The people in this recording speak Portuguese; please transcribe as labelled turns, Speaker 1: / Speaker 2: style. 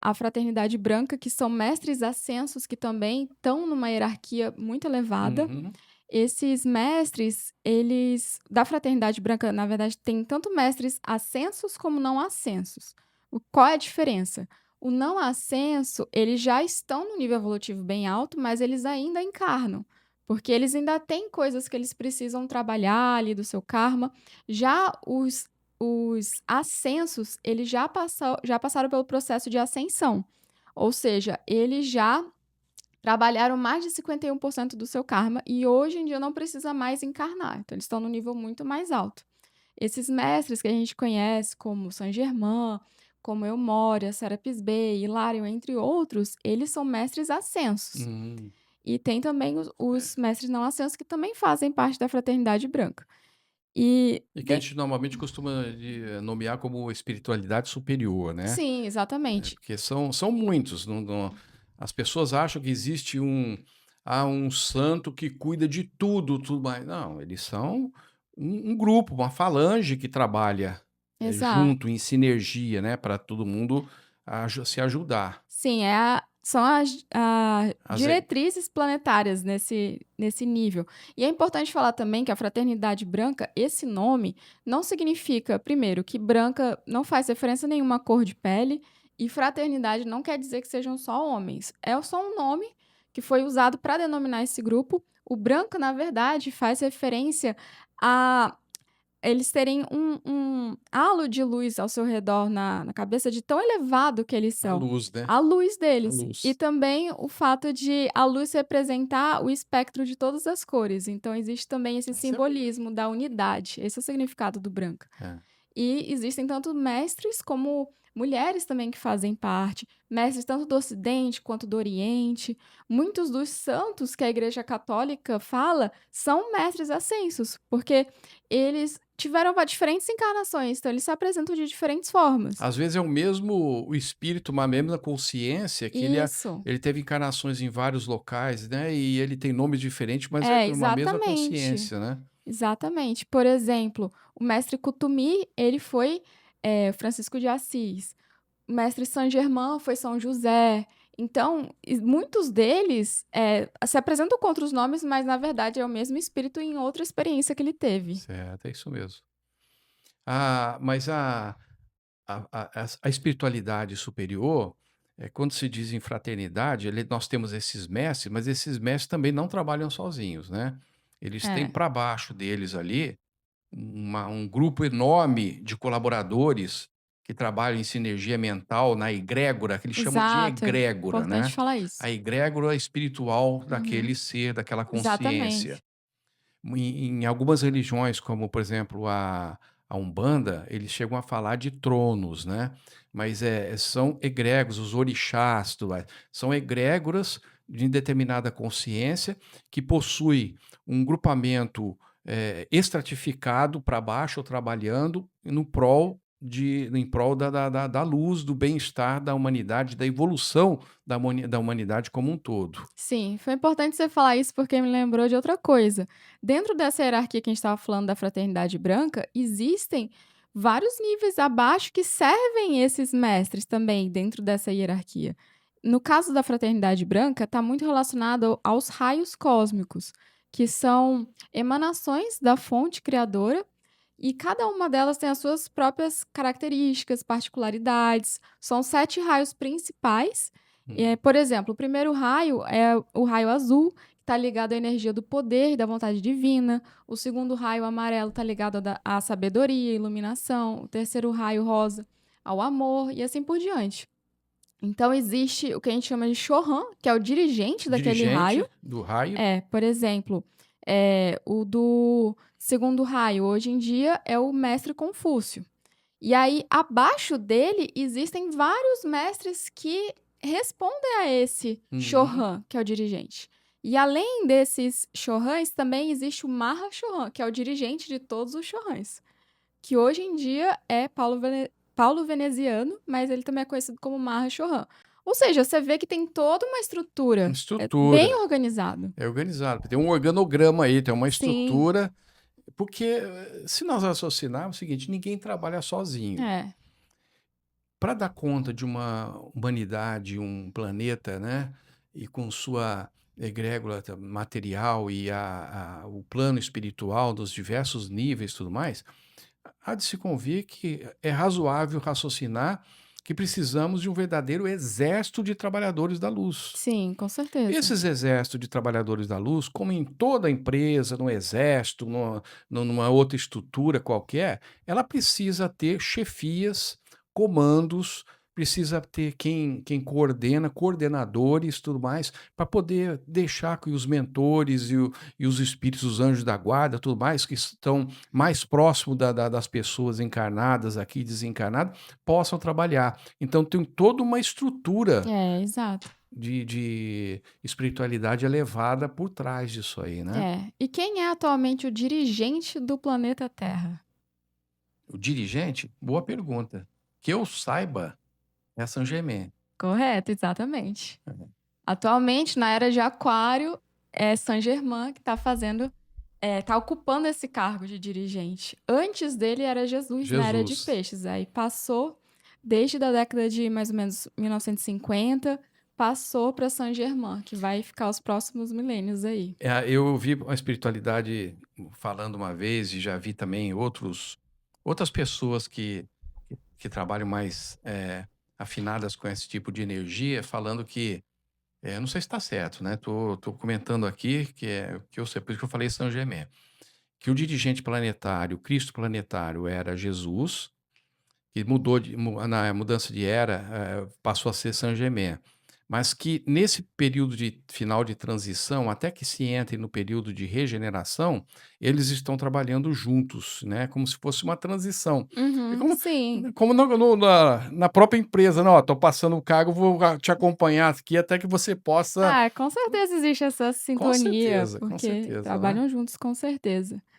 Speaker 1: a fraternidade branca, que são mestres ascensos que também estão numa hierarquia muito elevada.
Speaker 2: Uhum.
Speaker 1: Esses mestres, eles da fraternidade branca, na verdade, tem tanto mestres ascensos como não ascensos. Qual é a diferença? O não ascenso, eles já estão no nível evolutivo bem alto, mas eles ainda encarnam, porque eles ainda têm coisas que eles precisam trabalhar ali do seu karma. Já os ascensos, eles já passaram pelo processo de ascensão, ou seja, eles já trabalharam mais de 51% do seu karma e hoje em dia não precisa mais encarnar, então eles estão no nível muito mais alto. Esses mestres que a gente conhece, como Saint Germain, como Eumória, Serapis Bey, Hilarion, entre outros, eles são mestres ascensos.
Speaker 2: Hum.
Speaker 1: E tem também os mestres não ascensos que também fazem parte da fraternidade branca. E
Speaker 2: E que a
Speaker 1: de
Speaker 2: gente normalmente costuma nomear como espiritualidade superior, né?
Speaker 1: sim, exatamente.
Speaker 2: Porque são muitos. As pessoas acham que existe um santo que cuida de tudo, tudo mais. Não, eles são um grupo, uma falange que trabalha
Speaker 1: Exato.
Speaker 2: junto, em sinergia, né? Para todo mundo se ajudar.
Speaker 1: Sim, são as
Speaker 2: As e-
Speaker 1: diretrizes planetárias nesse nível. E é importante falar também que a fraternidade branca, esse nome, não significa, primeiro, que branca não faz referência nenhuma à cor de pele, e fraternidade não quer dizer que sejam só homens. É só um nome que foi usado para denominar esse grupo. O branco, na verdade, faz referência a eles terem um halo de luz ao seu redor na cabeça de tão elevado que eles
Speaker 2: a
Speaker 1: são,
Speaker 2: luz, né?
Speaker 1: a luz
Speaker 2: A
Speaker 1: deles. E
Speaker 2: luz.
Speaker 1: também o fato de a luz representar o espectro de todas as cores, então existe também esse
Speaker 2: Essa é,
Speaker 1: simbolismo da unidade, esse é o significado do branco.
Speaker 2: é.
Speaker 1: E existem tanto mestres como mulheres também que fazem parte, mestres tanto do Ocidente quanto do Oriente. Muitos dos santos que a Igreja Católica fala são mestres ascensos, porque eles tiveram diferentes encarnações, então eles se apresentam de diferentes formas.
Speaker 2: Às vezes é o mesmo o espírito, uma mesma consciência que
Speaker 1: Isso.
Speaker 2: ele teve encarnações em vários locais, né, e ele tem nomes diferentes, mas é
Speaker 1: É,
Speaker 2: uma mesma
Speaker 1: exatamente.
Speaker 2: consciência, né.
Speaker 1: Exatamente. Por exemplo, o mestre Kutumi, ele foi, Francisco de Assis. O mestre Saint-Germain foi São José. Então, muitos deles se apresentam com outros nomes, mas na verdade é o mesmo espírito em outra experiência que ele teve.
Speaker 2: Certo, é isso mesmo. Mas a espiritualidade superior, quando se diz em fraternidade, nós temos esses mestres, mas esses mestres também não trabalham sozinhos, né. Eles têm
Speaker 1: É,
Speaker 2: para baixo deles ali um grupo enorme de colaboradores que trabalham em sinergia mental na egrégora, que eles chamam de
Speaker 1: exato, é
Speaker 2: egrégora,
Speaker 1: importante
Speaker 2: né.
Speaker 1: falar isso.
Speaker 2: A egrégora espiritual
Speaker 1: Uhum,
Speaker 2: daquele ser, daquela consciência.
Speaker 1: exatamente.
Speaker 2: Em algumas religiões, como por exemplo a Umbanda, eles chegam a falar de tronos, né, mas, são egrégores, os orixás, tudo mais. São egrégoras de determinada consciência que possui um grupamento, estratificado para baixo, trabalhando em prol da luz, do bem-estar da humanidade, da evolução da humanidade como um todo.
Speaker 1: Sim, foi importante você falar isso porque me lembrou de outra coisa. Dentro dessa hierarquia que a gente estava falando da fraternidade branca, existem vários níveis abaixo que servem esses mestres também dentro dessa hierarquia. No caso da fraternidade branca, está muito relacionado aos raios cósmicos, que são emanações da fonte criadora e cada uma delas tem as suas próprias características, particularidades. São 7 raios principais.
Speaker 2: Hum.
Speaker 1: Por exemplo, o primeiro raio é o raio azul, que está ligado à energia do poder e da vontade divina. O segundo raio amarelo está ligado à sabedoria, iluminação. O terceiro raio rosa ao amor e assim por diante. Então existe o que a gente chama de Chohan, que é o dirigente daquele raio.
Speaker 2: Dirigente do raio.
Speaker 1: Por exemplo, o do segundo raio, hoje em dia, é o mestre Confúcio. E aí, abaixo dele, existem vários mestres que respondem a esse
Speaker 2: Uhum.
Speaker 1: Chohan, que é o dirigente. E além desses Chohans, também existe o Maha Chohan, que é o dirigente de todos os Chohans, que hoje em dia é Paulo Veneziano, mas ele também é conhecido como Maha Chohan. Ou seja, você vê que tem toda uma estrutura, é bem
Speaker 2: Estrutura,
Speaker 1: organizado.
Speaker 2: é organizado, tem um organograma aí, tem uma
Speaker 1: Sim,
Speaker 2: estrutura, porque se nós raciocinarmos o seguinte, ninguém trabalha sozinho.
Speaker 1: é.
Speaker 2: para dar conta de uma humanidade, um planeta, né, e com sua egrégora material e o plano espiritual dos diversos níveis e tudo mais, há de se convir que é razoável raciocinar que precisamos de um verdadeiro exército de trabalhadores da luz.
Speaker 1: Sim, com certeza.
Speaker 2: Esses exércitos de trabalhadores da luz, como em toda empresa, no exército, numa outra estrutura qualquer, ela precisa ter chefias, comandos, precisa ter quem coordena, coordenadores, tudo mais, para poder deixar que os mentores e os espíritos, os anjos da guarda, tudo mais, que estão mais próximos das pessoas encarnadas aqui, desencarnadas, possam trabalhar. Então tem toda uma estrutura
Speaker 1: É, exato.
Speaker 2: de espiritualidade elevada por trás disso aí, né.
Speaker 1: É. E quem é atualmente o dirigente do planeta Terra?
Speaker 2: O dirigente? Boa pergunta. Que eu saiba, é a Saint-Germain.
Speaker 1: Correto, exatamente.
Speaker 2: Uhum.
Speaker 1: Atualmente, na era de Aquário, é Saint-Germain que está fazendo, tá ocupando esse cargo de dirigente. Antes dele era Jesus na era de
Speaker 2: Jesus.
Speaker 1: Peixes, aí passou desde a década de mais ou menos 1950, passou para Saint-Germain, que vai ficar os próximos milênios aí.
Speaker 2: Eu ouvi a espiritualidade falando uma vez e já vi também outras pessoas que trabalham mais, afinadas com esse tipo de energia, falando que, não sei se está certo, né, tô comentando aqui que eu sei, por isso que eu falei Saint-Germain, que o dirigente planetário, o Cristo planetário era Jesus, que mudou na mudança de era, passou a ser Saint-Germain. Mas que nesse período de final de transição, até que se entre no período de regeneração, eles estão trabalhando juntos, né, como se fosse uma transição. É
Speaker 1: Uhum, sim.
Speaker 2: como na própria empresa, "Não, ó, tô passando o cargo, vou te acompanhar aqui até que você possa".
Speaker 1: Ah, com certeza existe essa sintonia,
Speaker 2: Com
Speaker 1: porque
Speaker 2: certeza, né.
Speaker 1: trabalham juntos, com certeza.